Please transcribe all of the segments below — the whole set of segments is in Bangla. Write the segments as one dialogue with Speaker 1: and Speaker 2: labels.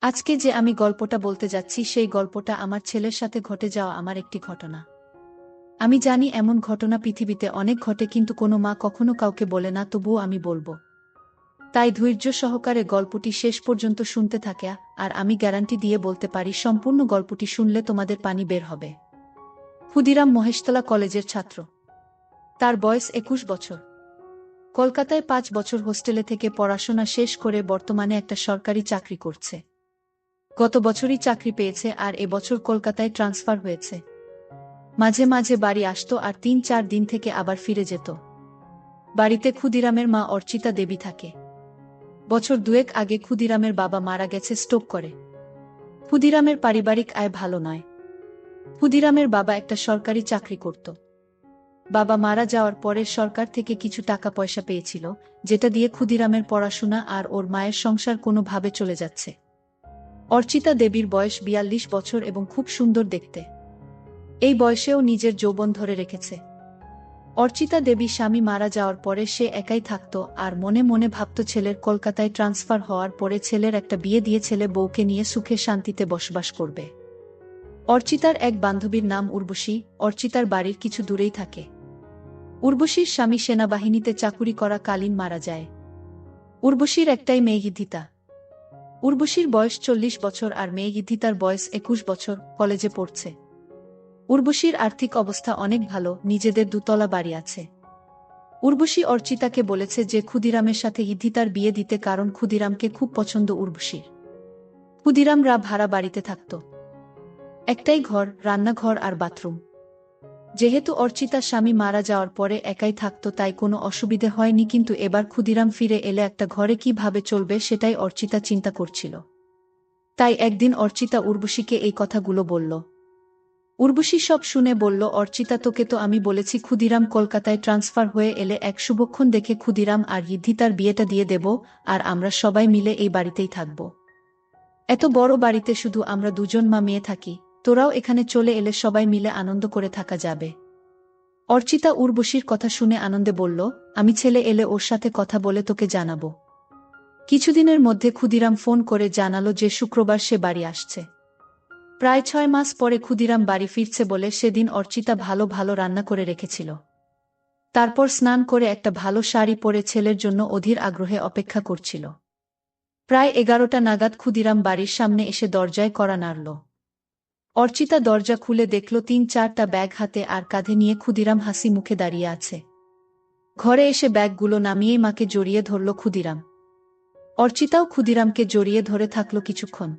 Speaker 1: আজকে যে আমি গল্পটা বলতে যাচ্ছি সেই গল্পটা আমার ছেলের সাথে ঘটে যাওয়া আমার একটি ঘটনা। আমি জানি এমন ঘটনা পৃথিবীতে অনেক ঘটে কিন্তু কোনো মা কখনো কাউকে বলে না, তবুও আমি বলবো। তাই ধৈর্য সহকারে গল্পটি শেষ পর্যন্ত শুনতে থাকে, আর আমি গ্যারান্টি দিয়ে বলতে পারি সম্পূর্ণ গল্পটি শুনলে তোমাদের পানি বের হবে। ক্ষুদিরাম মহেশতলা কলেজের ছাত্র। তার বয়স 21 বছর। কলকাতায় 5 বছর হোস্টেলে থেকে পড়াশোনা শেষ করে বর্তমানে একটা সরকারি চাকরি করছে। গত বছরই চাকরি পেয়েছে আর এবছর কলকাতায় ট্রান্সফার হয়েছে। মাঝে মাঝে বাড়ি আসতো আর 3-4 দিন থেকে আবার ফিরে যেত। বাড়িতে ক্ষুদিরামের মা অর্চিতা দেবী থাকে। বছর দুয়েক আগে ক্ষুদিরামের বাবা মারা গেছে স্ট্রোক করে। ক্ষুদিরামের পারিবারিক আয় ভালো নয়। ক্ষুদিরামের বাবা একটা সরকারি চাকরি করত। বাবা মারা যাওয়ার পরে সরকার থেকে কিছু টাকা পয়সা পেয়েছিল, যেটা দিয়ে ক্ষুদিরামের পড়াশোনা আর ওর মায়ের সংসার কোনোভাবে চলে যাচ্ছে। অর্চিতা দেবীর বয়স 42 বছর এবং খুব সুন্দর দেখতে। এই বয়সেও নিজের যৌবন ধরে রেখেছে। অর্চিতা দেবী স্বামী মারা যাওয়ার পরে সে একাই থাকত আর মনে মনে ভাবত ছেলের কলকাতায় ট্রান্সফার হওয়ার পরে ছেলের একটা বিয়ে দিয়ে ছেলে বউকে নিয়ে সুখে শান্তিতে বসবাস করবে। অর্চিতার এক বান্ধবীর নাম উর্বশী, অর্চিতার বাড়ির কিছু দূরেই থাকে। উর্বশীর স্বামী সেনাবাহিনীতে চাকুরি করা কালীন মারা যায়। উর্বশীর একটাই মেয়ে গিদ্ধিতা। উর্বশীর বয়স 40 বছর আর মেয়ে গিদ্ধিতার বয়স 21 বছর, কলেজে পড়ছে। উর্বশীর আর্থিক অবস্থা অনেক ভালো, নিজেদের 2 তলা বাড়ি আছে। উর্বশী অর্চিতাকে বলেছে যে ক্ষুদিরামের সাথে গিদ্ধিতার বিয়ে দিতে, কারণ ক্ষুদিরামকে খুব পছন্দ উর্বশীর। ক্ষুদিরামরা ভাড়া বাড়িতে থাকত। একটাই ঘর, রান্নাঘর আর বাথরুম। যেহেতু অর্চিতার স্বামী মারা যাওয়ার পরে একাই থাকত তাই কোনো অসুবিধে হয়নি, কিন্তু এবার ক্ষুদিরাম ফিরে এলে একটা ঘরে কিভাবে চলবে সেটাই অর্চিতা চিন্তা করছিল। তাই একদিন অর্চিতা উর্বশীকে এই কথাগুলো বলল। উর্বশী সব শুনে বলল, অর্চিতা তোকে তো আমি বলেছি ক্ষুদিরাম কলকাতায় ট্রান্সফার হয়ে এলে এক শুভক্ষণ দেখে ক্ষুদিরাম আর গিদ্ধিতার বিয়েটা দিয়ে দেব, আর আমরা সবাই মিলে এই বাড়িতেই থাকব। এত বড় বাড়িতে শুধু আমরা দুজন মা মেয়ে থাকি, তোরাও এখানে চলে এলে সবাই মিলে আনন্দ করে থাকা যাবে। অর্চিতা উর্বশীর কথা শুনে আনন্দে বলল, আমি ছেলে এলে ওর সাথে কথা বলে তোকে জানাবো। কিছুদিনের মধ্যে ক্ষুদিরাম ফোন করে জানালো যে শুক্রবার সে বাড়ি আসছে। প্রায় 6 মাস পরে ক্ষুদিরাম বাড়ি ফিরছে বলে সেদিন অর্চিতা ভালো ভালো রান্না করে রেখেছিল। তারপর স্নান করে একটা ভালো শাড়ি পরে ছেলের জন্য অধীর আগ্রহে অপেক্ষা করছিল। প্রায় 11টা নাগাদ ক্ষুদিরাম বাড়ির সামনে এসে দরজায় কড়া নাড়ল। অর্চিতা দরজা খুলে দেখল 3-4টা ব্যাগ হাতে আর কাঁধে নিয়ে ক্ষুদিরাম হাসি মুখে দাঁড়িয়ে আছে। ঘরে এসে ব্যাগগুলো নামিয়েই মাকে জড়িয়ে ধরল ক্ষুদিরাম। অর্চিতাও ক্ষুদিরামকে জড়িয়ে ধরে থাকল কিছুক্ষণ।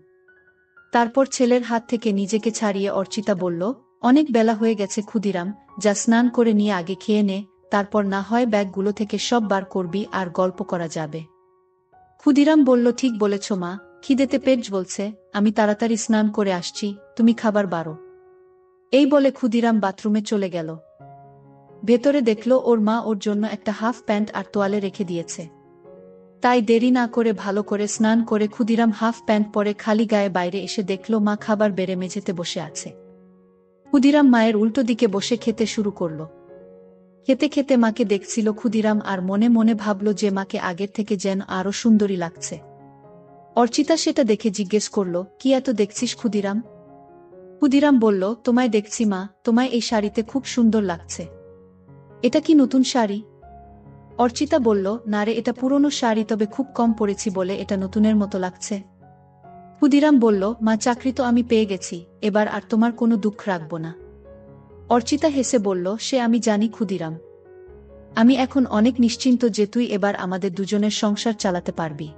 Speaker 1: তারপর ছেলের হাত থেকে নিজেকে ছাড়িয়ে অর্চিতা বলল, অনেক বেলা হয়ে গেছে ক্ষুদিরাম, যা স্নান করে নিয়ে আগে খেয়ে নে, তারপর না হয় ব্যাগগুলো থেকে সব বার করবি আর গল্প করা যাবে। ক্ষুদিরাম বলল, ঠিক বলেছ মা, খিদেতে পেট জ্বলছে, আমি তাড়াতাড়ি স্নান করে আসছি, তুমি খাবার বারো। এই বলে ক্ষুদিরাম বাথরুমে চলে গেল। ভেতরে দেখল ওর মা ওর জন্য একটা হাফ প্যান্ট আর তোয়ালে রেখে দিয়েছে। তাই দেরি না করে ভালো করে স্নান করে ক্ষুদিরাম হাফ প্যান্ট পরে খালি গায়ে বাইরে এসে দেখল মা খাবার বেড়ে মেঝেতে বসে আছে। ক্ষুদিরাম মায়ের উল্টো দিকে বসে খেতে শুরু করল। খেতে খেতে মাকে দেখছিল ক্ষুদিরাম আর মনে মনে ভাবল যে মাকে আগের থেকে যেন আরো সুন্দরী লাগছে। অর্চিতা সেটা দেখে জিজ্ঞেস করল, কি এত দেখছিস ক্ষুদিরাম? ক্ষুদিরাম বলল, তোমায় দেখছি মা, তোমায় এই শাড়িতে খুব সুন্দর লাগছে। এটা কি নতুন শাড়ি? অর্চিতা বলল, না রে, এটা পুরনো শাড়ি, তবে খুব কম পরেছি বলে এটা নতুনের মতো লাগছে। ক্ষুদিরাম বলল, মা, চাকরি তো আমি পেয়ে গেছি, এবার আর তোমার কোনো দুঃখ রাখব না। অর্চিতা হেসে বলল, সে আমি জানি ক্ষুদিরাম। আমি এখন অনেক নিশ্চিন্ত যে তুই এবার আমাদের দুজনের সংসার চালাতে পারবি।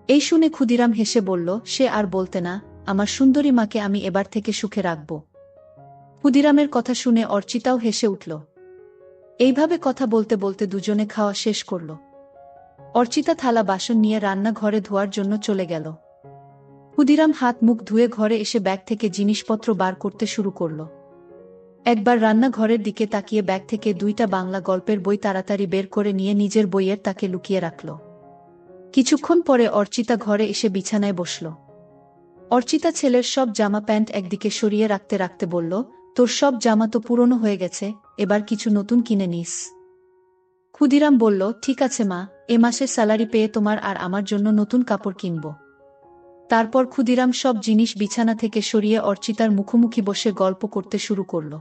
Speaker 1: এই শুনে ক্ষুদিরাম হেসে বলল, সে আর বলতে না, আমার সুন্দরী মাকে আমি এবার থেকে সুখে রাখব। ক্ষুদিরামের কথা শুনে অর্চিতাও হেসে উঠল। এইভাবে কথা বলতে বলতে দুজনে খাওয়া শেষ করল। অর্চিতা থালা বাসন নিয়ে রান্নাঘরে ধোয়ার জন্য চলে গেল। ক্ষুদিরাম হাত মুখ ধুয়ে ঘরে এসে ব্যাগ থেকে জিনিসপত্র বার করতে শুরু করল। একবার রান্নাঘরের দিকে তাকিয়ে ব্যাগ থেকে 2টা বাংলা গল্পের বই তাড়াতাড়ি বের করে নিয়ে নিজের বইয়ের তাকে লুকিয়ে রাখল। কিছুক্ষণ পরে অর্চিতা ঘরে এসে বিছানায় বসল। অর্চিতা ছেলের সব জামা প্যান্ট একদিকে সরিয়ে রাখতে রাখতে বলল, তোর সব জামা তো পুরনো হয়ে গেছে, এবার কিছু নতুন কিনে নিস। ক্ষুদিরাম বলল, ঠিক আছে মা, এ মাসের স্যালারি পেয়ে তোমার আর আমার জন্য নতুন কাপড় কিনব। তারপর ক্ষুদিরাম সব জিনিস বিছানা থেকে সরিয়ে অর্চিতার মুখোমুখি বসে গল্প করতে শুরু করল।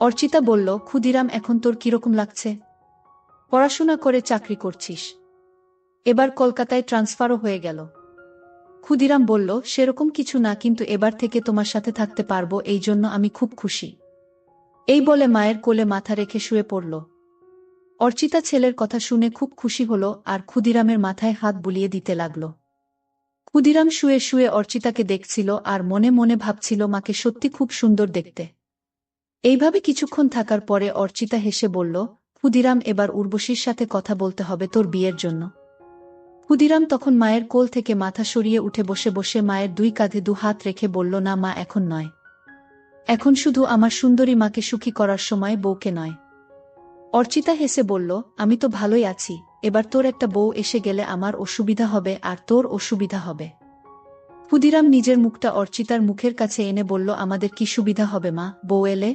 Speaker 1: অর্চিতা বলল, ক্ষুদিরাম, এখন তোর কিরকম লাগছে? পড়াশোনা করে চাকরি করছিস, এবার কলকাতায় ট্রান্সফারও হয়ে গেল। ক্ষুদিরাম বলল, সেরকম কিছু না, কিন্তু এবার থেকে তোমার সাথে থাকতে পারবো, এই জন্য আমি খুব খুশি। এই বলে মায়ের কোলে মাথা রেখে শুয়ে পড়ল। অর্চিতা ছেলের কথা শুনে খুব খুশি হল আর ক্ষুদিরামের মাথায় হাত বুলিয়ে দিতে লাগল। ক্ষুদিরাম শুয়ে শুয়ে অর্চিতাকে দেখছিল আর মনে মনে ভাবছিল, মাকে সত্যি খুব সুন্দর দেখতে। এইভাবে কিছুক্ষণ থাকার পরে অর্চিতা হেসে বলল, ক্ষুদিরাম, এবার উর্বশীর সাথে কথা বলতে হবে তোর বিয়ের জন্য। ক্ষুদিরাম তখন মায়ের কোল থেকে মাথা সরিয়ে উঠে বসে বসে মায়ের দুই কাঁধে দু হাত রেখে বলল, না মা, এখন নয়। এখন শুধু আমার সুন্দরী মাকে সুখী করার সময়, বউকে নয়। অর্চিতা হেসে বলল, আমি তো ভালোই আছি, এবার তোর একটা বউ এসে গেলে আমার অসুবিধা হবে আর তোর অসুবিধা হবে। ক্ষুদিরাম নিজের মুখটা অর্চিতার মুখের কাছে এনে বলল, আমাদের কি সুবিধা হবে মা, বউ এলে?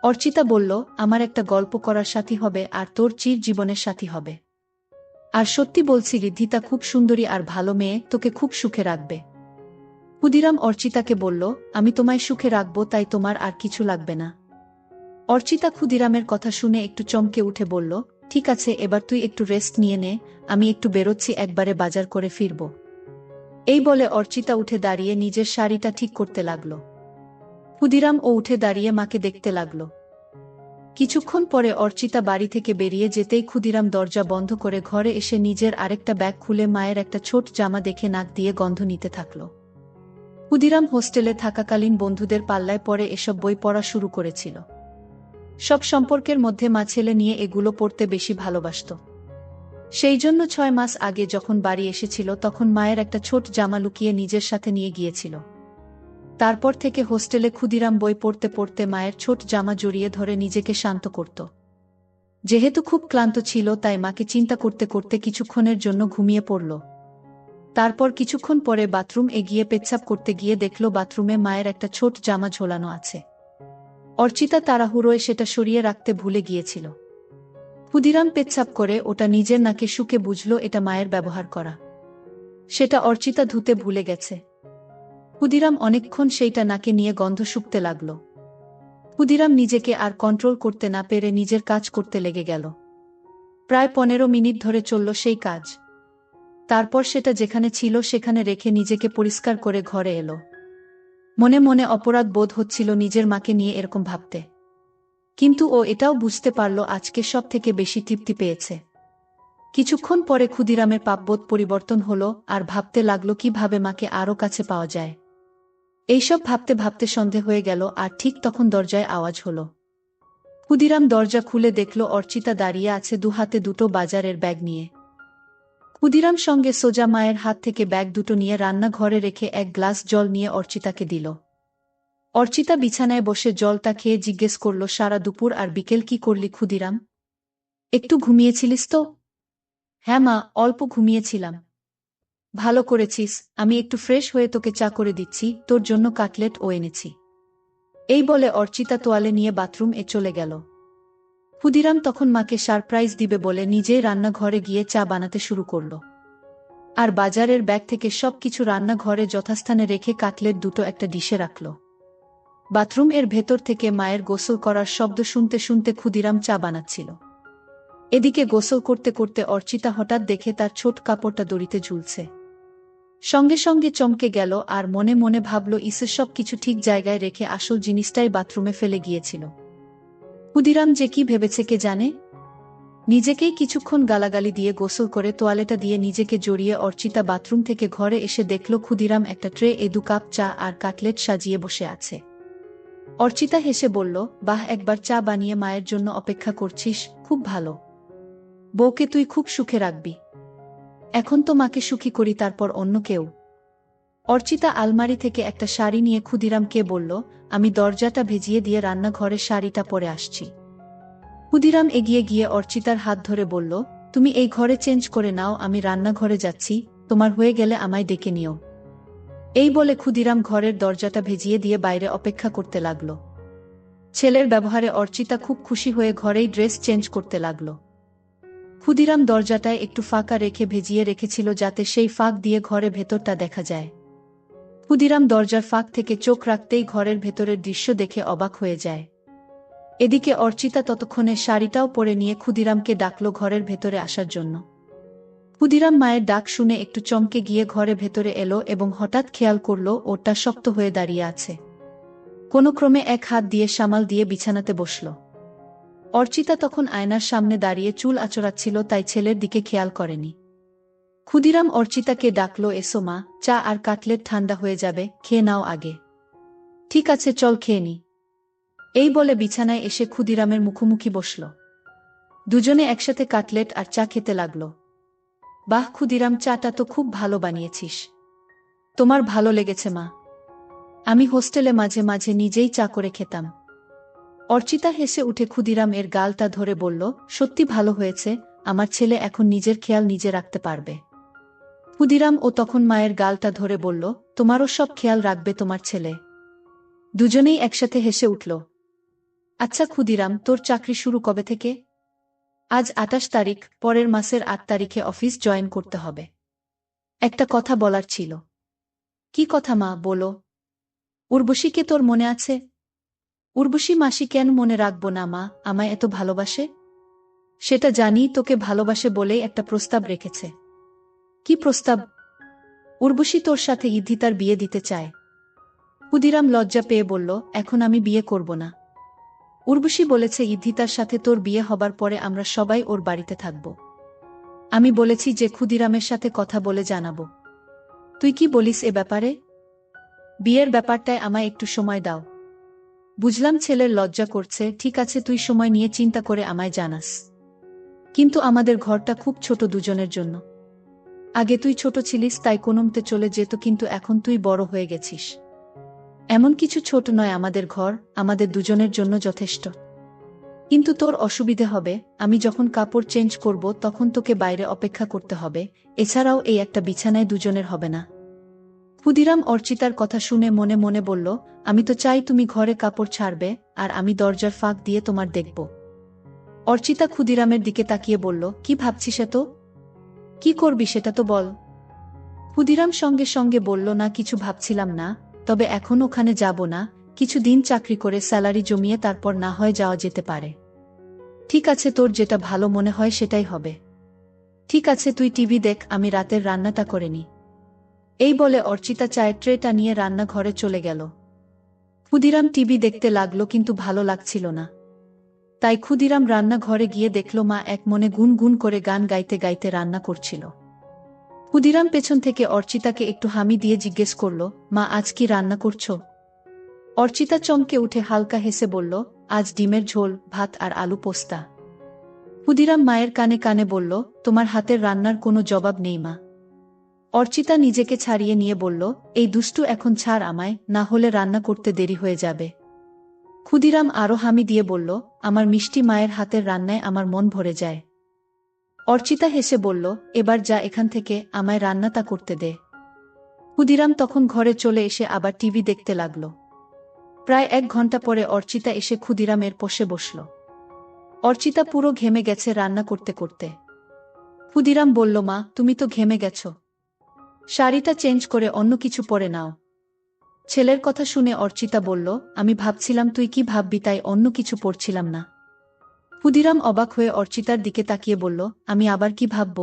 Speaker 1: অর্চিতা বলল, আমার একটা গল্প করার সাথী হবে আর তোর চির জীবনের সাথী হবে। আর সত্যি বলছি, ঋদ্ধিতা খুব সুন্দরী আর ভালো মেয়ে, তোকে খুব সুখে রাখবে। ক্ষুদিরাম অর্চিতাকে বলল, আমি তোমায় সুখে রাখব, তাই তোমার আর কিছু লাগবে না। অর্চিতা ক্ষুদিরামের কথা শুনে একটু চমকে উঠে বলল, ঠিক আছে, এবার তুই একটু রেস্ট নিয়ে নে, আমি একটু বেরোচ্ছি, একবারে বাজার করে ফিরব। এই বলে অর্চিতা উঠে দাঁড়িয়ে নিজের শাড়িটা ঠিক করতে লাগল। ক্ষুদিরাম ও উঠে দাঁড়িয়ে মাকে দেখতে লাগল। কিছুক্ষণ পরে অর্চিতা বাড়ি থেকে বেরিয়ে যেতেই ক্ষুদিরাম দরজা বন্ধ করে ঘরে এসে নিজের আরেকটা ব্যাগ খুলে মায়ের একটা ছোট জামা দেখে নাক দিয়ে গন্ধ নিতে থাকল। ক্ষুদিরাম হোস্টেলে থাকাকালীন বন্ধুদের পাল্লায় পড়ে এসব বই পড়া শুরু করেছিল। সব সম্পর্কের মধ্যে মা ছেলে নিয়ে এগুলো পড়তে বেশি ভালোবাসত। সেই জন্য 6 মাস আগে যখন বাড়ি এসেছিল তখন মায়ের একটা ছোট জামা লুকিয়ে নিজের সাথে নিয়ে গিয়েছিল। তারপর থেকে হোস্টেলে ক্ষুদিরাম বই পড়তে পড়তে মায়ের ছোট জামা জড়িয়ে ধরে নিজেকে শান্ত করত। যেহেতু খুব ক্লান্ত ছিল তাই মাকে চিন্তা করতে করতে কিছুক্ষণের জন্য ঘুমিয়ে পড়ল। তারপর কিছুক্ষণ পরে বাথরুম এগিয়ে পেচ্ছাপ করতে গিয়ে দেখল বাথরুমে মায়ের একটা ছোট জামা ঝোলানো আছে। অর্চিতা তাড়াহুড়োয় সেটা সরিয়ে রাখতে ভুলে গিয়েছিল। ক্ষুদিরাম পেচ্ছাপ করে ওটা নিজের নাকে শুকে বুঝল এটা মায়ের ব্যবহার করা। সেটা অর্চিতা ধুতে ভুলে গেছে। ক্ষুদিরাম অনেকক্ষণ সেইটা নাকে নিয়ে গন্ধ শুকতে লাগল। ক্ষুদিরাম নিজেকে আর কন্ট্রোল করতে না পেরে নিজের কাজ করতে লেগে গেল। প্রায় 15 মিনিট ধরে চলল সেই কাজ। তারপর সেটা যেখানে ছিল সেখানে রেখে নিজেকে পরিষ্কার করে ঘরে এলো। মনে মনে অপরাধ বোধ হচ্ছিল নিজের মাকে নিয়ে এরকম ভাবতে। কিন্তু ও এটাও বুঝতে পারল আজকে সব থেকে বেশি তৃপ্তি পেয়েছে। কিছুক্ষণ পরে ক্ষুদিরামের পাপবোধ পরিবর্তন হলো আর ভাবতে লাগলো কিভাবে মাকে আরও কাছে পাওয়া যায়। এইসব ভাবতে ভাবতে সন্ধে হয়ে গেল আর ঠিক তখন দরজায় আওয়াজ হলো। ক্ষুদিরাম দরজা খুলে দেখল অর্চিতা দাঁড়িয়ে আছে দু হাতে দুটো বাজারের ব্যাগ নিয়ে। ক্ষুদিরাম সঙ্গে সোজা মায়ের হাত থেকে ব্যাগ দুটো নিয়ে রান্নাঘরে রেখে এক গ্লাস জল নিয়ে অর্চিতাকে দিল। অর্চিতা বিছানায় বসে জলটা খেয়ে জিজ্ঞেস করল, সারা দুপুর আর বিকেল কি করলি ক্ষুদিরাম? একটু ঘুমিয়েছিলিস তো? হ্যাঁ মা, অল্প ঘুমিয়েছিলাম। ভালো করেছিস, আমি একটু ফ্রেশ হয়ে তোকে চা করে দিচ্ছি, তোর জন্য কাটলেট ও এনেছি। এই বলে অর্চিতা তোয়ালে নিয়ে বাথরুম এ চলে গেল। ক্ষুদিরাম তখন মাকে সারপ্রাইজ দিবে বলে নিজেই রান্নাঘরে গিয়ে চা বানাতে শুরু করল। আর বাজারের ব্যাগ থেকে সব কিছু রান্নাঘরে যথাস্থানে রেখে কাটলেট দুটো একটা ডিশে রাখল। বাথরুম এর ভেতর থেকে মায়ের গোসল করার শব্দ শুনতে শুনতে ক্ষুদিরাম চা বানাচ্ছিল। এদিকে গোসল করতে করতে অর্চিতা হঠাৎ দেখে তার ছোট কাপড়টা দড়িতে ঝুলছে। সঙ্গে সঙ্গে চমকে গেল আর মনে মনে ভাবল, ইসে সব কিছু ঠিক জায়গায় রেখে আসল জিনিসটাই বাথরুমে ফেলে গিয়েছিল। ক্ষুদিরাম যে কি ভেবেছে কে জানে। নিজেকেই কিছুক্ষণ গালাগালি দিয়ে গোসল করে তোয়ালেটা দিয়ে নিজেকে জড়িয়ে অর্চিতা বাথরুম থেকে ঘরে এসে দেখল ক্ষুদিরাম একটা ট্রে এ 2 কাপ চা আর কাটলেট সাজিয়ে বসে আছে। অর্চিতা হেসে বলল, বাহ, একবার চা বানিয়ে মায়ের জন্য অপেক্ষা করছিস, খুব ভালো। বউকে তুই খুব সুখে রাখবি। এখন তো মাকে সুখী করি, তারপর অন্য কেউ। অর্চিতা আলমারি থেকে একটা শাড়ি নিয়ে ক্ষুদিরামকে বলল, আমি দরজাটা ভেজিয়ে দিয়ে রান্নাঘরে শাড়িটা পরে আসছি। ক্ষুদিরাম এগিয়ে গিয়ে অর্চিতার হাত ধরে বলল, তুমি এই ঘরে চেঞ্জ করে নাও, আমি রান্নাঘরে যাচ্ছি, তোমার হয়ে গেলে আমায় ডেকে নিও। এই বলে ক্ষুদিরাম ঘরের দরজাটা ভেজিয়ে দিয়ে বাইরে অপেক্ষা করতে লাগল। ছেলের ব্যবহারে অর্চিতা খুব খুশি হয়ে ঘরেই ড্রেস চেঞ্জ করতে লাগল। ক্ষুদিরাম দরজাটায় একটু ফাঁকা রেখে ভেজিয়ে রেখেছিল যাতে সেই ফাঁক দিয়ে ঘরের ভেতরটা দেখা যায়। ক্ষুদিরাম দরজার ফাঁক থেকে চোখ রাখতেই ঘরের ভেতরের দৃশ্য দেখে অবাক হয়ে যায়। এদিকে অর্চিতা ততক্ষণে শাড়িটাও পরে নিয়ে ক্ষুদিরামকে ডাকল ঘরের ভেতরে আসার জন্য। ক্ষুদিরাম মায়ের ডাক শুনে একটু চমকে গিয়ে ঘরের ভেতরে এলো এবং হঠাৎ খেয়াল করল ওটা শক্ত হয়ে দাঁড়িয়ে আছে। কোনো ক্রমে এক হাত দিয়ে সামাল দিয়ে বিছানাতে বসল। অর্চিতা তখন আয়নার সামনে দাঁড়িয়ে চুল আঁচড়াচ্ছিল, তাই ছেলের দিকে খেয়াল করেনি। ক্ষুদিরাম অর্চিতাকে ডাকল, এসো মা, চা আর কাটলেট ঠান্ডা হয়ে যাবে, খেয়ে নাও আগে। ঠিক আছে, চল খেয়ে নি। এই বলে বিছানায় এসে ক্ষুদিরামের মুখোমুখি বসল। দুজনে একসাথে কাটলেট আর চা খেতে লাগল। বাহ ক্ষুদিরাম, চাটা তো খুব ভালো বানিয়েছিস। তোমার ভালো লেগেছে মা? আমি হোস্টেলে মাঝে মাঝে নিজেই চা করে খেতাম। অর্চিতা হেসে উঠে ক্ষুদিরাম এর গালটা ধরে বলল, সত্যি ভালো হয়েছে, আমার ছেলে এখন নিজের খেয়াল নিজে রাখতে পারবে। ক্ষুদিরাম ও তখন মায়ের গালটা ধরে বলল, তোমারও সব খেয়াল রাখবে তোমার ছেলে। দুজনেই একসাথে হেসে উঠল। আচ্ছা ক্ষুদিরাম, তোর চাকরি শুরু কবে থেকে? আজ ২৮ তারিখ, পরের মাসের ৮ তারিখে অফিস জয়েন করতে হবে। একটা কথা বলার ছিল। কি কথা মা, বলো। উর্বশীকে তোর মনে আছে? উর্বশী মাসি কেন মনে রাখবো না মা, আমায় এত ভালোবাসে। সেটা জানি, তোকে ভালোবাসে বলেই একটা প্রস্তাব রেখেছে। কি প্রস্তাব? উর্বশী তোর সাথে ইদ্ধিতার বিয়ে দিতে চায়। ক্ষুদিরাম লজ্জা পেয়ে বলল, এখন আমি বিয়ে করব না। উর্বশী বলেছে ইদ্ধিতার সাথে তোর বিয়ে হবার পরে আমরা সবাই ওর বাড়িতে থাকব। আমি বলেছি যে ক্ষুদিরামের সাথে কথা বলে জানাবো। তুই কি বলিস এ ব্যাপারে? বিয়ের ব্যাপারটায় আমায় একটু সময় দাও। বুঝলাম ছেলের লজ্জা করছে, ঠিক আছে, তুই সময় নিয়ে চিন্তা করে আমায় জানাস। কিন্তু আমাদের ঘরটা খুব ছোট দুজনের জন্য। আগে তুই ছোট ছিলিস তাই কোনোমতে চলে যেত, কিন্তু এখন তুই বড় হয়ে গেছিস। এমন কিছু ছোট নয় আমাদের ঘর, আমাদের দুজনের জন্য যথেষ্ট। কিন্তু তোর অসুবিধে হবে, আমি যখন কাপড় চেঞ্জ করব তখন তোকে বাইরে অপেক্ষা করতে হবে, এছাড়াও এই একটা বিছানায় দুজনের হবে না। ক্ষুদিরাম অর্চিতার কথা শুনে মনে মনে বলল, আমি তো চাই তুমি ঘরে কাপড় ছাড়বে আর আমি দরজার ফাঁক দিয়ে তোমার দেখব। অর্চিতা ক্ষুদিরামের দিকে তাকিয়ে বলল, কি ভাবছিস এত? কি করবি সেটা তো বল। ক্ষুদিরাম সঙ্গে সঙ্গে বলল, না কিছু ভাবছিলাম না, তবে এখন ওখানে যাব না, কিছু দিন চাকরি করে স্যালারি জমিয়ে তারপর না হয় যাওয়া যেতে পারে। ঠিক আছে, তোর যেটা ভালো মনে হয় সেটাই হবে। ঠিক আছে, তুই টিভি দেখ, আমি রাতের রান্নাটা করে নি। এই বলে অর্চিতা চায়ের ট্রেটা নিয়ে রান্নাঘরে চলে গেল। ক্ষুদিরাম টিভি দেখতে লাগলো কিন্তু ভালো লাগছিল না। তাই ক্ষুদিরাম রান্নাঘরে গিয়ে দেখল মা এক মনে গুনগুন করে গান গাইতে গাইতে রান্না করছিল। ক্ষুদিরাম পেছন থেকে অর্চিতাকে একটু হামি দিয়ে জিজ্ঞেস করল, মা আজ কি রান্না করছো? অর্চিতা চমকে উঠে হালকা হেসে বলল, আজ ডিমের ঝোল, ভাত আর আলু পোস্তা। ক্ষুদিরাম মায়ের কানে কানে বলল, তোমার হাতের রান্নার কোনো জবাব নেই মা। অর্চিতা নিজেকে ছাড়িয়ে নিয়ে বলল, এই দুষ্টু এখন ছাড় আমায়, না হলে রান্না করতে দেরি হয়ে যাবে। ক্ষুদিরাম আরো হামি দিয়ে বলল, আমার মিষ্টি মায়ের হাতের রান্নায় আমার মন ভরে যায়। অর্চিতা হেসে বলল, এবার যা এখান থেকে, আমায় রান্নাটা করতে দে। ক্ষুদিরাম তখন ঘরে চলে এসে আবার টিভি দেখতে লাগল। প্রায় ১ ঘন্টা পরে অর্চিতা এসে ক্ষুদিরামের পাশে বসল। অর্চিতা পুরো ঘেমে গেছে রান্না করতে করতে। ক্ষুদিরাম বলল, মা তুমি তো ঘেমে গেছ, শাড়িটা চেঞ্জ করে অন্য কিছু পরে নাও। ছেলের কথা শুনে অর্চিতা বলল, আমি ভাবছিলাম তুই কি ভাববি তাই অন্য কিছু পরছিলাম না। ক্ষুদিরাম অবাক হয়ে অর্চিতার দিকে তাকিয়ে বলল, আমি আবার কি ভাবব?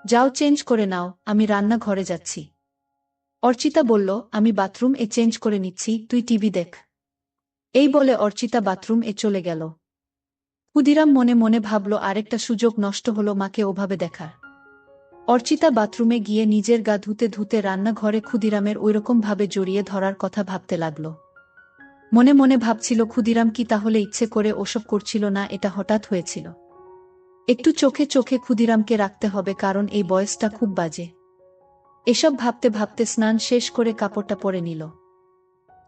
Speaker 1: যাও চেঞ্জ করে নাও, আমি রান্না ঘরে যাচ্ছি। অর্চিতা বলল, আমি বাথরুম এ চেঞ্জ করে নিচ্ছি, তুই টিভি দেখ। এই বলে অর্চিতা বাথরুম এ চলে গেল। ক্ষুদিরাম মনে মনে ভাবল আরেকটা সুযোগ নষ্ট হলো মাকে ওভাবে দেখার। অর্চিতা বাথরুমে গিয়ে নিজের গা ধুতে ধুতে রান্নাঘরে ক্ষুদিরামের ওইরকম ভাবে জড়িয়ে ধরার কথা ভাবতে লাগল। মনে মনে ভাবছিল ক্ষুদিরাম কি তাহলে ইচ্ছে করে ওসব করছিল না, এটা হঠাৎ হয়েছিল। একটু চোখে চোখে ক্ষুদিরামকে রাখতে হবে, কারণ এই বয়সটা খুব বাজে। এসব ভাবতে ভাবতে স্নান শেষ করে কাপড়টা পরে নিল।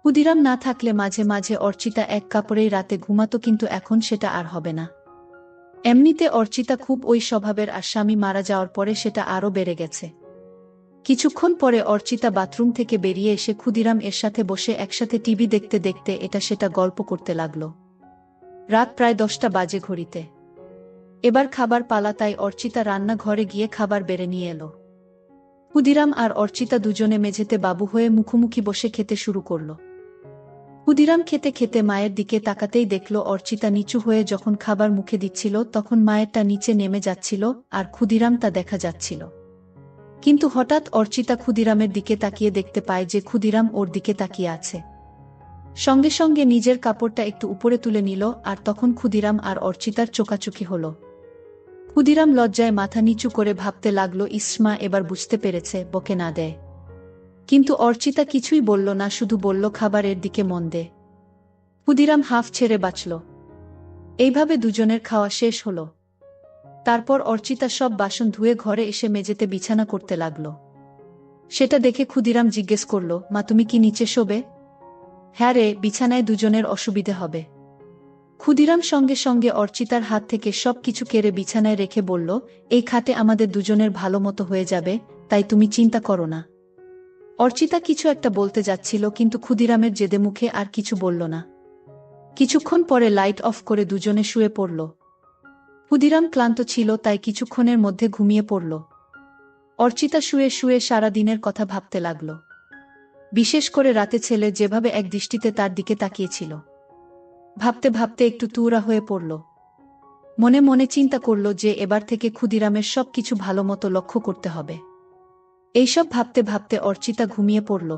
Speaker 1: ক্ষুদিরাম না থাকলে মাঝে মাঝে অর্চিতা এক কাপড়েই রাতে ঘুমাতো, কিন্তু এখন সেটা আর হবে না। এমনিতে অর্চিতা খুব ওই স্বভাবের, আর স্বামী মারা যাওয়ার পরে সেটা আরও বেড়ে গেছে। কিছুক্ষণ পরে অর্চিতা বাথরুম থেকে বেরিয়ে এসে ক্ষুদিরাম এর সাথে বসে একসাথে টিভি দেখতে দেখতে এটা সেটা গল্প করতে লাগল। রাত প্রায় ১০টা বাজে ঘড়িতে। এবার খাবার পালা, তাই অর্চিতা রান্নাঘরে গিয়ে খাবার বেড়ে নিয়ে এলো। ক্ষুদিরাম আর অর্চিতা দুজনে মেঝেতে বাবু হয়ে মুখোমুখি বসে খেতে শুরু করল। ক্ষুদিরাম খেতে খেতে মায়ের দিকে তাকাতেই দেখল অর্চিতা নিচু হয়ে যখন খাবার মুখে দিচ্ছিল তখন মায়েরটা নিচে নেমে যাচ্ছিল আর ক্ষুদিরাম তা দেখা যাচ্ছিল। কিন্তু হঠাৎ অর্চিতা ক্ষুদিরামের দিকে তাকিয়ে দেখতে পায় যে ক্ষুদিরাম ওর দিকে তাকিয়ে আছে। সঙ্গে সঙ্গে নিজের কাপড়টা একটু উপরে তুলে নিল আর তখন ক্ষুদিরাম আর অর্চিতার চোকাচুকি হল। ক্ষুদিরাম লজ্জায় মাথা নিচু করে ভাবতে লাগল, ইসমা এবার বুঝতে পেরেছে, বকে না দেয়। কিন্তু অর্চিতা কিছুই বলল না, শুধু বলল, খাবারের দিকে মন দে। ক্ষুদিরাম হাঁফ ছেড়ে বাঁচল। এইভাবে দুজনের খাওয়া শেষ হল। তারপর অর্চিতা সব বাসন ধুয়ে ঘরে এসে মেঝেতে বিছানা করতে লাগল। সেটা দেখে ক্ষুদিরাম জিজ্ঞেস করল, মা তুমি কি নিচে শোবে? হ্যাঁ রে, বিছানায় দুজনের অসুবিধে হবে। ক্ষুদিরাম সঙ্গে সঙ্গে অর্চিতার হাত থেকে সব কিছু কেড়ে বিছানায় রেখে বলল, এই খাটে আমাদের দুজনের ভালো মতো হয়ে যাবে, তাই তুমি চিন্তা করো না। অর্চিতা কিছু একটা বলতে যাচ্ছিল কিন্তু ক্ষুদিরামের জেদে মুখে আর কিছু বলল না। কিছুক্ষণ পরে লাইট অফ করে দুজনে শুয়ে পড়ল। ক্ষুদিরাম ক্লান্ত ছিল তাই কিছুক্ষণের মধ্যে ঘুমিয়ে পড়ল। অর্চিতা শুয়ে শুয়ে সারা দিনের কথা ভাবতে লাগল। বিশেষ করে রাতে ছেলে যেভাবে এক দৃষ্টিতে তার দিকে তাকিয়েছিল। ভাবতে ভাবতে একটু তুরা হয়ে পড়ল। মনে মনে চিন্তা করল যে এবার থেকে ক্ষুদিরামের সব কিছু ভালো মতো লক্ষ্য করতে হবে। এইসব ভাবতে ভাবতে অর্চিতা ঘুমিয়ে পড়ল।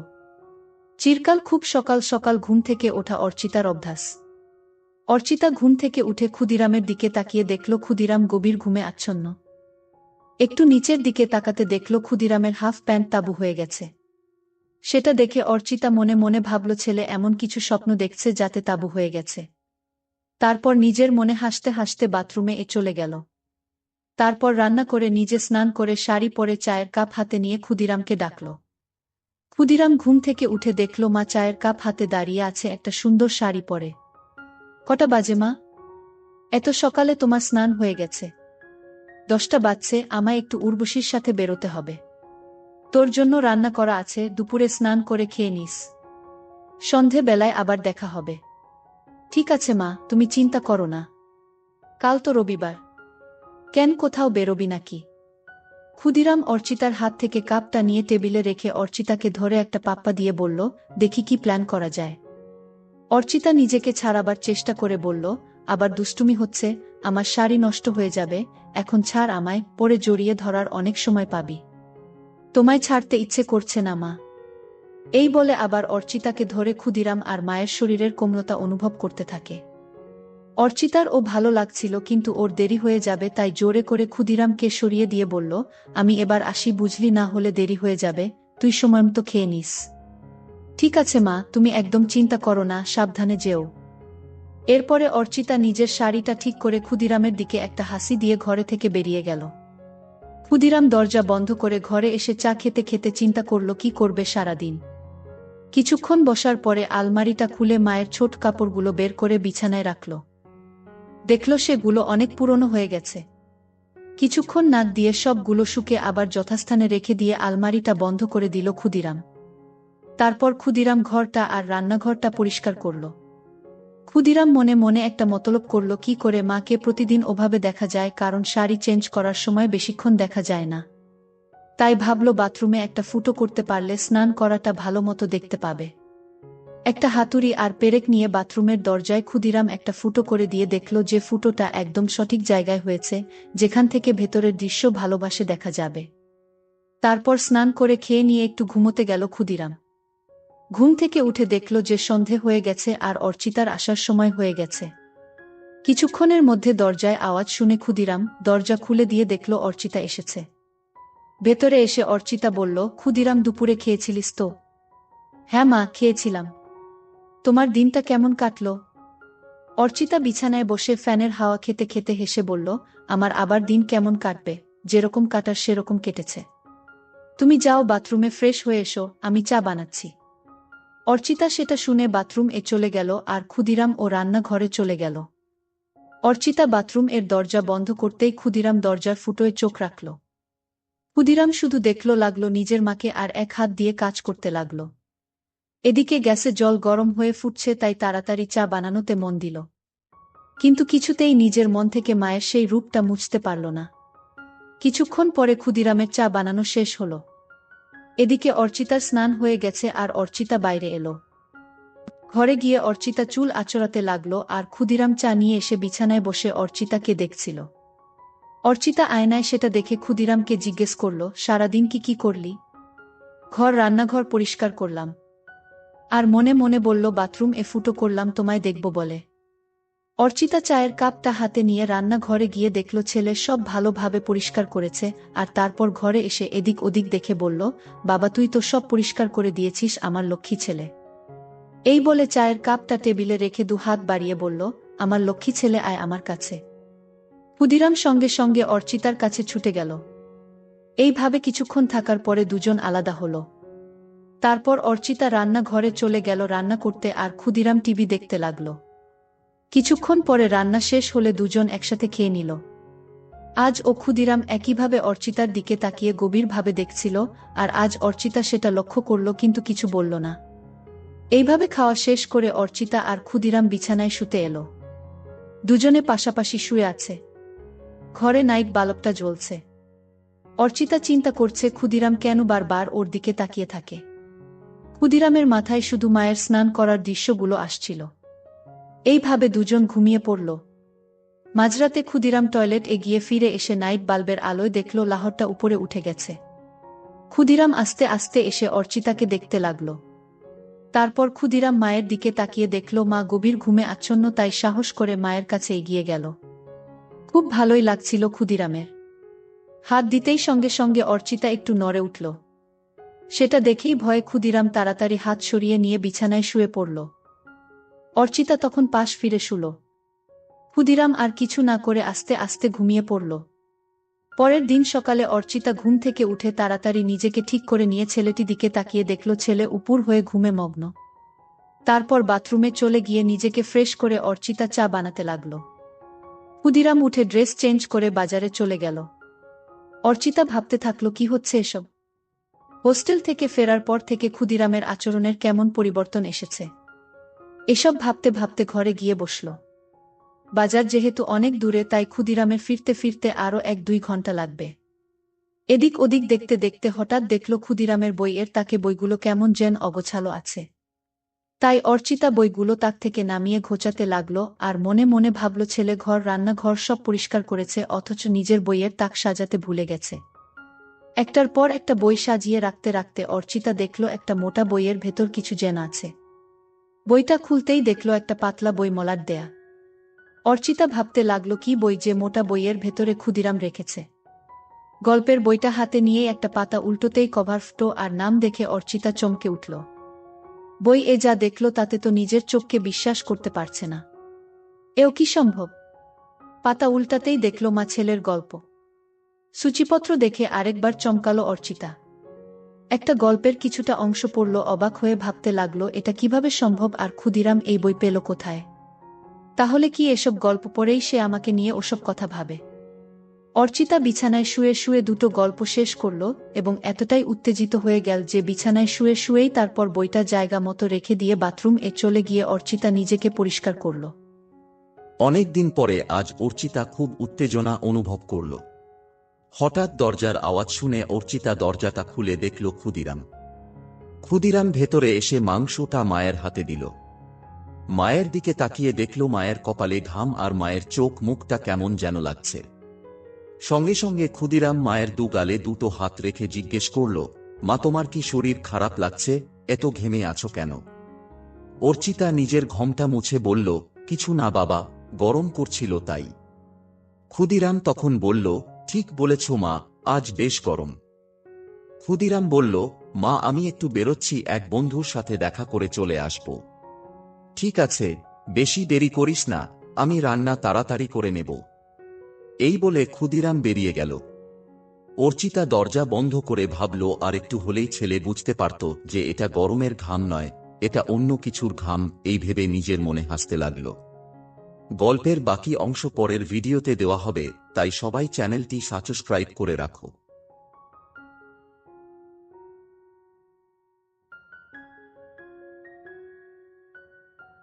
Speaker 1: চিরকাল খুব সকাল সকাল ঘুম থেকে ওঠা অর্চিতার অভ্যাস। অর্চিতা ঘুম থেকে উঠে ক্ষুদিরামের দিকে তাকিয়ে দেখল ক্ষুদিরাম গভীর ঘুমে আচ্ছন্ন। একটু নিচের দিকে তাকাতে দেখল ক্ষুদিরামের হাফ প্যান্ট তাবু হয়ে গেছে। সেটা দেখে অর্চিতা মনে মনে ভাবল ছেলে এমন কিছু স্বপ্ন দেখছে যাতে তাবু হয়ে গেছে। তারপর নিজের মনে হাসতে হাসতে বাথরুমে চলে গেল। তারপর রান্না করে নিজে স্নান করে শাড়ি পরে চায়ের কাপ হাতে নিয়ে ক্ষুদিরামকে ডাকল। ক্ষুদিরাম ঘুম থেকে উঠে দেখল মা চায়ের কাপ হাতে দাঁড়িয়ে আছে একটা সুন্দর শাড়ি পরে। কটা বাজে মা? এত সকালে তোমার স্নান হয়ে গেছে? 10টা বাজছে, আমায় একটু উর্বশীর সাথে বেরোতে হবে। তোর জন্য রান্না করা আছে, দুপুরে স্নান করে খেয়ে নিস। সন্ধে বেলায় আবার দেখা হবে। ঠিক আছে মা, তুমি চিন্তা করো না। কাল তো রবিবার। কেন, কোথাও বেরোবি নাকি? ক্ষুদিরাম অর্চিতার হাত থেকে কাপটা নিয়ে টেবিলে রেখে অর্চিতাকে ধরে একটা পাপ্পা দিয়ে বলল, দেখি কি প্ল্যান করা যায়। অর্চিতা নিজেকে ছাড়াবার চেষ্টা করে বলল, আবার দুষ্টুমি হচ্ছে, আমার শাড়ি নষ্ট হয়ে যাবে, এখন ছাড় আমায়, পরে জড়িয়ে ধরার অনেক সময় পাবি। তোমায় ছাড়তে ইচ্ছে করছে না মা। এই বলে আবার অর্চিতাকে ধরে ক্ষুদিরাম আর মায়ের শরীরের কোমলতা অনুভব করতে থাকে। অর্চিতার ও ভালো লাগছিল কিন্তু ওর দেরি হয়ে যাবে তাই জোরে করে ক্ষুদিরামকে সরিয়ে দিয়ে বলল, আমি এবার আসি, বুঝলি, না হলে দেরি হয়ে যাবে, তুই সময়মতো খেয়ে নিস। ঠিক আছে মা, তুমি একদম চিন্তা করো না, সাবধানে যেও। এরপরে অর্চিতা নিজের শাড়িটা ঠিক করে ক্ষুদিরামের দিকে একটা হাসি দিয়ে ঘরে থেকে বেরিয়ে গেল। ক্ষুদিরাম দরজা বন্ধ করে ঘরে এসে চা খেতে খেতে চিন্তা করল কি করবে সারাদিন। কিছুক্ষণ বসার পরে আলমারিটা খুলে মায়ের ছোট কাপড়গুলো বের করে বিছানায় রাখল। দেখল সেগুলো অনেক পুরনো হয়ে গেছে। কিছুক্ষণ নাক দিয়ে সবগুলো শুকে আবার যথাস্থানে রেখে দিয়ে আলমারিটা বন্ধ করে দিল ক্ষুদিরাম। তারপর ক্ষুদিরাম ঘরটা আর রান্নাঘরটা পরিষ্কার করল। ক্ষুদিরাম মনে মনে একটা মতলব করল কি করে মাকে প্রতিদিন ওভাবে দেখা যায়, কারণ শাড়ি চেঞ্জ করার সময় বেশিক্ষণ দেখা যায় না। তাই ভাবল বাথরুমে একটা ফুটো করতে পারলে স্নান করাটা ভালো মতো দেখতে পাবে। একটা হাতুড়ি আর পেরেক নিয়ে বাথরুমের দরজায় ক্ষুদিরাম একটা ফুটো করে দিয়ে দেখল যে ফুটোটা একদম সঠিক জায়গায় হয়েছে, যেখান থেকে ভেতরের দৃশ্য ভালোবাসে দেখা যাবে। তারপর স্নান করে খেয়ে নিয়ে একটু ঘুমোতে গেল ক্ষুদিরাম। ঘুম থেকে উঠে দেখল যে সন্ধে হয়ে গেছে আর অর্চিতার আসার সময় হয়ে গেছে। কিছুক্ষণের মধ্যে দরজায় আওয়াজ শুনে ক্ষুদিরাম দরজা খুলে দিয়ে দেখল অর্চিতা এসেছে। ভেতরে এসে অর্চিতা বলল, ক্ষুদিরাম, দুপুরে খেয়েছিলিস তো? হ্যাঁ মা, খেয়েছিলাম। তোমার দিনটা কেমন কাটল? অর্চিতা বিছানায় বসে ফ্যানের হাওয়া খেতে খেতে হেসে বলল, আমার আবার দিন কেমন কাটবে, যেরকম কাটার সেরকম কেটেছে। তুমি যাও বাথরুমে ফ্রেশ হয়ে এসো, আমি চা বানাচ্ছি। অর্চিতা সেটা শুনে বাথরুম চলে গেল আর ক্ষুদিরাম ও রান্নাঘরে চলে গেল। অর্চিতা বাথরুম দরজা বন্ধ করতেই ক্ষুদিরাম দরজার ফুটোয় চোখ রাখল। ক্ষুদিরাম শুধু দেখল লাগলো নিজের মাকে আর এক হাত দিয়ে কাজ করতে লাগল। এদিকে গ্যাসে জল গরম হয়ে ফুটছে তাই তাড়াতাড়ি চা বানানোতে মন দিল। কিন্তু কিছুতেই নিজের মন থেকে মায়ের সেই রূপটা মুছতে পারল না। কিছুক্ষণ পরে ক্ষুদিরামের চা বানানো শেষ হলো। এদিকে অর্চিতার স্নান হয়ে গেছে আর অর্চিতা বাইরে এলো। ঘরে গিয়ে অর্চিতা চুল আঁচড়াতে লাগলো আর ক্ষুদিরাম চা নিয়ে এসে বিছানায় বসে অর্চিতাকে দেখছিল। অর্চিতা আয়নায় সেটা দেখে ক্ষুদিরামকে জিজ্ঞেস করল, সারাদিন কি করলি? রান্নাঘর পরিষ্কার করলাম। আর মনে মনে বলল, বাথরুম ফুটো করলাম তোমায় দেখব বলে। অর্চিতা চায়ের কাপটা হাতে নিয়ে রান্নাঘরে গিয়ে দেখল ছেলে সব ভালোভাবে পরিষ্কার করেছে, আর তারপর ঘরে এসে এদিক ওদিক দেখে বলল, বাবা তুই তো সব পরিষ্কার করে দিয়েছিস, আমার লক্ষ্মী ছেলে। এই বলে চায়ের কাপটা টেবিলে রেখে 2 হাত বাড়িয়ে বলল, আমার লক্ষ্মী ছেলে আয় আমার কাছে। ক্ষুদিরাম সঙ্গে সঙ্গে অর্চিতার কাছে ছুটে গেল। এইভাবে কিছুক্ষণ থাকার পরে দুজন আলাদা হলো। তারপর অর্চিতা রান্নাঘরে চলে গেল রান্না করতে আর ক্ষুদিরাম টিভি দেখতে লাগল। কিছুক্ষণ পরে রান্না শেষ হলে দুজন একসাথে খেয়ে নিল। আজ ক্ষুদিরাম একইভাবে অর্চিতার দিকে তাকিয়ে গভীরভাবে দেখছিল, আর আজ অর্চিতা সেটা লক্ষ্য করল কিন্তু কিছু বলল না। এইভাবে খাওয়া শেষ করে অর্চিতা আর ক্ষুদিরাম বিছানায় শুতে এলো। দুজনে পাশাপাশি শুয়ে আছে। ঘরে নাইট বাল্বটা জ্বলছে। অর্চিতা চিন্তা করছে ক্ষুদিরাম কেন বারবার ওর দিকে তাকিয়ে থাকে। ক্ষুদিরামের মাথায় শুধু মায়ের স্নান করার দৃশ্যগুলো আসছিল। এইভাবে দুজন ঘুমিয়ে পড়ল। মাঝরাতে ক্ষুদিরাম টয়লেট গিয়ে ফিরে এসে নাইট বাল্বের আলোয় দেখল লাহরটা উপরে উঠে গেছে। ক্ষুদিরাম আস্তে আস্তে এসে অর্চিতাকে দেখতে লাগল। তারপর ক্ষুদিরাম মায়ের দিকে তাকিয়ে দেখল মা গভীর ঘুমে আচ্ছন্ন, তাই সাহস করে মায়ের কাছে এগিয়ে গেল। খুব ভালোই লাগছিল ক্ষুদিরামের। হাত দিতেই সঙ্গে সঙ্গে অর্চিতা একটু নড়ে উঠল। সেটা দেখেই ভয়ে ক্ষুদিরাম তাড়াতাড়ি হাত সরিয়ে নিয়ে বিছানায় শুয়ে পড়ল। অর্চিতা তখন পাশ ফিরে শুল। ক্ষুদিরাম আর কিছু না করে আস্তে আস্তে ঘুমিয়ে পড়ল। পরের দিন সকালে অর্চিতা ঘুম থেকে উঠে তাড়াতাড়ি নিজেকে ঠিক করে নিয়ে ছেলেটি দিকে তাকিয়ে দেখল ছেলে উপুর হয়ে ঘুমে মগ্ন। তারপর বাথরুমে চলে গিয়ে নিজেকে ফ্রেশ করে অর্চিতা চা বানাতে লাগল। ক্ষুদিরাম উঠে ড্রেস চেঞ্জ করে বাজারে চলে গেল। অর্চিতা ভাবতে থাকল কি হচ্ছে এসব। হোস্টেল থেকে ফেরার পর থেকে ক্ষুদিরামের আচরণের কেমন পরিবর্তন এসেছে। এসব ভাবতে ভাবতে ঘরে গিয়ে বসল। বাজার যেহেতু অনেক দূরে, তাই ক্ষুদিরামের ফিরতে ফিরতে আরও 1-2 ঘন্টা লাগবে। এদিক ওদিক দেখতে দেখতে হঠাৎ দেখল ক্ষুদিরামের বইয়ের তাকে বইগুলো কেমন যেন অগোছালো আছে। তাই অর্চিতা বইগুলো তাক থেকে নামিয়ে ঘোচাতে লাগলো আর মনে মনে ভাবল ছেলে রান্নাঘর সব পরিষ্কার করেছে, অথচ নিজের বইয়ের তাক সাজাতে ভুলে গেছে। একটার পর একটা বই সাজিয়ে রাখতে রাখতে অর্চিতা দেখল একটা মোটা বইয়ের ভেতর কিছু যেন আছে। বইটা খুলতেই দেখল একটা পাতলা বই মলাট দেয়া। অর্চিতা ভাবতে লাগল কি বই যে মোটা বইয়ের ভেতরে ক্ষুদিরাম রেখেছে। গল্পের বইটা হাতে নিয়ে একটা পাতা উল্টোতেই কভার ফুটো আর নাম দেখে অর্চিতা চমকে উঠল। বই যা দেখল তাতে তো নিজের চোখকে বিশ্বাস করতে পারছে না। এও কি সম্ভব? পাতা উল্টাতেই দেখল মা ছেলের গল্প। সূচিপত্র দেখে আরেকবার চমকালো অর্চিতা। একটা গল্পের কিছুটা অংশ পড়ল, অবাক হয়ে ভাবতে লাগল এটা কিভাবে সম্ভব, আর ক্ষুদিরাম এই বই পেল কোথায়? তাহলে কি এসব গল্প পড়েই সে আমাকে নিয়ে ওসব কথা ভাবে? অর্চিতা বিছানায় শুয়ে শুয়ে 2টো গল্প শেষ করল এবং এতটাই উত্তেজিত হয়ে গেল যে বিছানায় শুয়ে শুয়েই তারপর বইটা জায়গা মতো রেখে দিয়ে বাথরুম চলে গিয়ে অর্চিতা নিজেকে পরিষ্কার করল।
Speaker 2: অনেকদিন পরে আজ অর্চিতা খুব উত্তেজনা অনুভব করল। হঠাৎ দরজার আওয়াজ শুনে অর্চিতা দরজাটা খুলে দেখল ক্ষুদিরাম। ক্ষুদিরাম ভেতরে এসে মাংসটা মায়ের হাতে দিল। মায়ের দিকে তাকিয়ে দেখল মায়ের কপালে ঘাম আর মায়ের চোখ মুখটা কেমন যেন লাগছে। সঙ্গে সঙ্গে ক্ষুদিরাম মায়ের 2 গালে 2টো হাত রেখে জিজ্ঞেস করল, মা তোমার কি শরীর খারাপ লাগছে? এত ঘেমে আছো কেন? অর্চিতা নিজের ঘামটা মুছে বলল, কিছু না বাবা, গরম করছিল তাই। ক্ষুদিরাম তখন বলল, ঠিক বলেছ মা, আজ বেশ গরম। ক্ষুদিরাম বলল, মা আমি একটু বেরোচ্ছি, এক বন্ধুর সাথে দেখা করে চলে আসব। ঠিক আছে, বেশি দেরি করিস না, আমি রান্না তাড়াতাড়ি করে নেব। এই বলে ক্ষুদিরাম বেরিয়ে গেল। অর্চিতা দরজা বন্ধ করে ভাবল আর একটু হলেই ছেলে বুঝতে পারত যে এটা গরমের ঘাম নয়, এটা অন্য কিছুর ঘাম। এই ভেবে নিজের মনে হাসতে লাগল। গল্পের বাকি অংশ পরের ভিডিওতে দেওয়া হবে, তাই সবাই চ্যানেলটি সাবস্ক্রাইব করে রাখো।